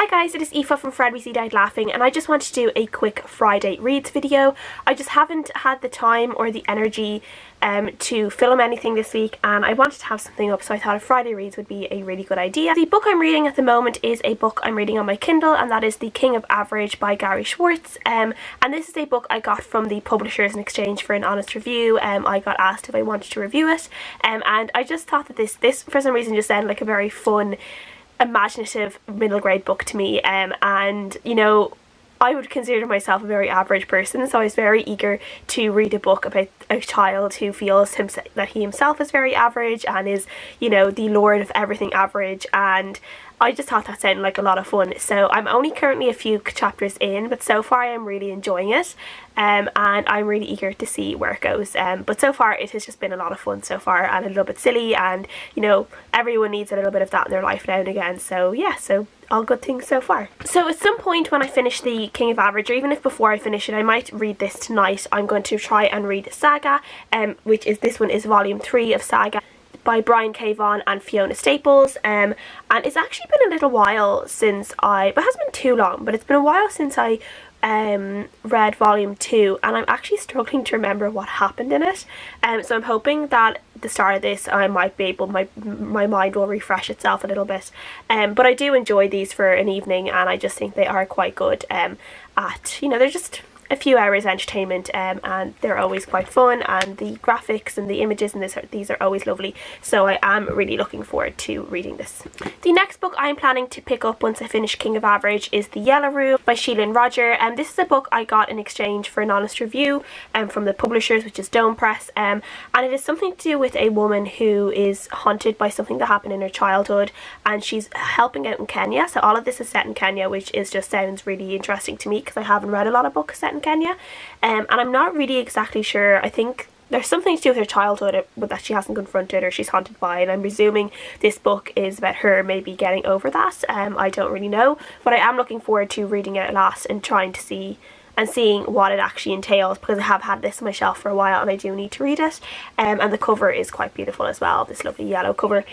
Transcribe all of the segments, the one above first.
guys, it is Aoife from Fred We See Died Laughing, and I just want to do a quick Friday reads video. I just haven't had the time or the energy to film anything this week, and I wanted to have something up, so I thought a Friday reads would be a really good idea. The book I'm reading at the moment is a book I'm reading on my Kindle, and that is The King of Average by Gary Schwartz. And this is a book I got from the publishers in exchange for an honest review. I got asked if I wanted to review it, and I just thought that this for some reason just sounded like a very fun, imaginative middle grade book to me, and you know, I would consider myself a very average person, so I was very eager to read a book about a child who feels that he himself is very average and is, you know, the lord of everything average, and I just thought that sounded like a lot of fun. So I'm only currently a few chapters in, but so far I'm really enjoying it, and I'm really eager to see where it goes. But so far it has just been a lot of fun so far, and a little bit silly, and you know, everyone needs a little bit of that in their life now and again. So yeah, so all good things so far. So at some point when I finish The King of Average, or even if before I finish it, I might read this tonight. I'm going to try and read Saga, which is, this one is volume 3 of Saga by Brian K. Vaughan and Fiona Staples, and it's actually been a little while since it hasn't been too long, but it's been a while since I read volume 2, and I'm actually struggling to remember what happened in it, so I'm hoping that at the start of this I might be able, my mind will refresh itself a little bit, but I do enjoy these for an evening, and I just think they are quite good at, you know, they're just a few hours entertainment, and they're always quite fun, and the graphics and the images in these are always lovely, so I am really looking forward to reading this. The next book I am planning to pick up once I finish King of Average is The Yellow Room by Sheila Roger, and this is a book I got in exchange for an honest review from the publishers, which is Dome Press, and it is something to do with a woman who is haunted by something that happened in her childhood, and she's helping out in Kenya. So all of this is set in Kenya, which sounds really interesting to me because I haven't read a lot of books set in Kenya, and I'm not really exactly sure. I think there's something to do with her childhood that she hasn't confronted or she's haunted by, and I'm presuming this book is about her maybe getting over that. I don't really know, but I am looking forward to reading it at last and trying to see and seeing what it actually entails, because I have had this on my shelf for a while and I do need to read it, and the cover is quite beautiful as well, this lovely yellow cover,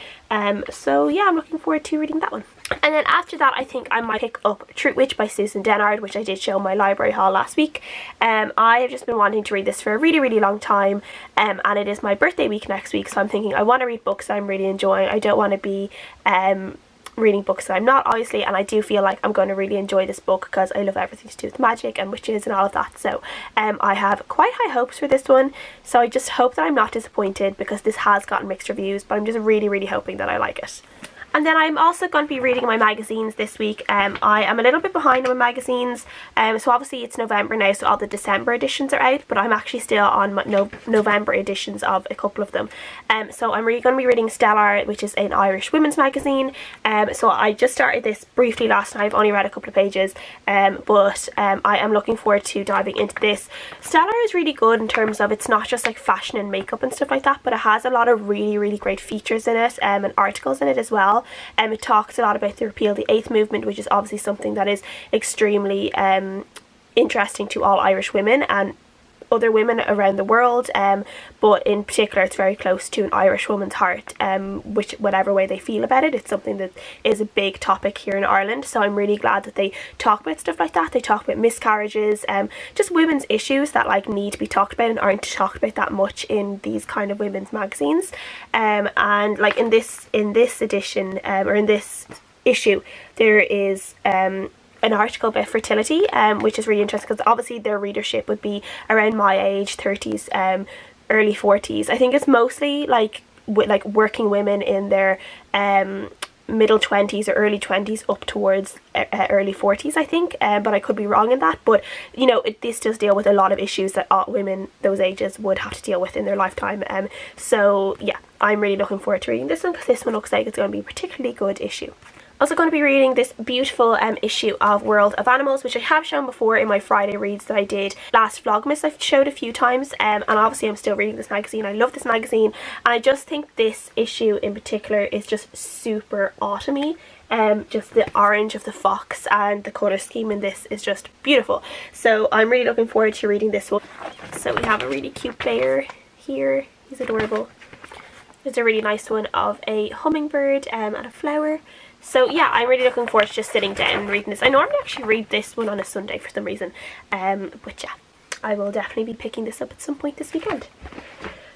so yeah, I'm looking forward to reading that one. And then after that I think I might pick up Truth Witch by Susan Dennard, which I did show in my library haul last week. I have just been wanting to read this for a really long time, and it is my birthday week next week, so I'm thinking I want to read books that I'm really enjoying. I don't want to be reading books that I'm not, obviously, and I do feel like I'm going to really enjoy this book because I love everything to do with magic and witches and all of that, so I have quite high hopes for this one, so I just hope that I'm not disappointed, because this has gotten mixed reviews, but I'm just really hoping that I like it. And then I'm also going to be reading my magazines this week. I am a little bit behind on my magazines, so obviously it's November now, so all the December editions are out, but I'm actually still on my November editions of a couple of them. So I'm really going to be reading Stellar, which is an Irish women's magazine. So I just started this briefly last night. I've only read a couple of pages, but I am looking forward to diving into this. Stellar is really good in terms of, it's not just like fashion and makeup and stuff like that, but it has a lot of really great features in it, and articles in it as well. It talks a lot about the repeal of the 8th movement, which is obviously something that is extremely interesting to all Irish women and other women around the world, but in particular it's very close to an Irish woman's heart, which whatever way they feel about it, it's something that is a big topic here in Ireland, so I'm really glad that they talk about stuff like that. They talk about miscarriages, just women's issues that like need to be talked about and aren't talked about that much in these kind of women's magazines, and like in this edition, or in this issue, there is an article about fertility, which is really interesting because obviously their readership would be around my age, 30s, early 40s. I think it's mostly like working women in their middle 20s or early 20s up towards early 40s, I think, but I could be wrong in that. But you know, this does deal with a lot of issues that women those ages would have to deal with in their lifetime, so yeah, I'm really looking forward to reading this one because this one looks like it's going to be a particularly good issue. Also going to be reading this beautiful issue of World of Animals, which I have shown before in my Friday reads that I did last Vlogmas. I've showed a few times, and obviously I'm still reading this magazine. I love this magazine, and I just think this issue in particular is just super autumny. Just the orange of the fox and the colour scheme in this is just beautiful. So I'm really looking forward to reading this one. So we have a really cute bear here. He's adorable. There's a really nice one of a hummingbird and a flower. So yeah, I'm really looking forward to just sitting down and reading this. I normally actually read this one on a Sunday for some reason, but yeah, I will definitely be picking this up at some point this weekend.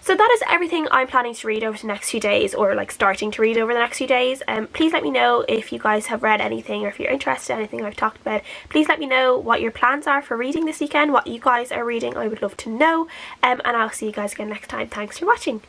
So that is everything I'm planning to read over the next few days, or like starting to read over the next few days. Please let me know if you guys have read anything, or if you're interested in anything I've talked about. Please let me know what your plans are for reading this weekend, what you guys are reading. I would love to know. And I'll see you guys again next time. Thanks for watching.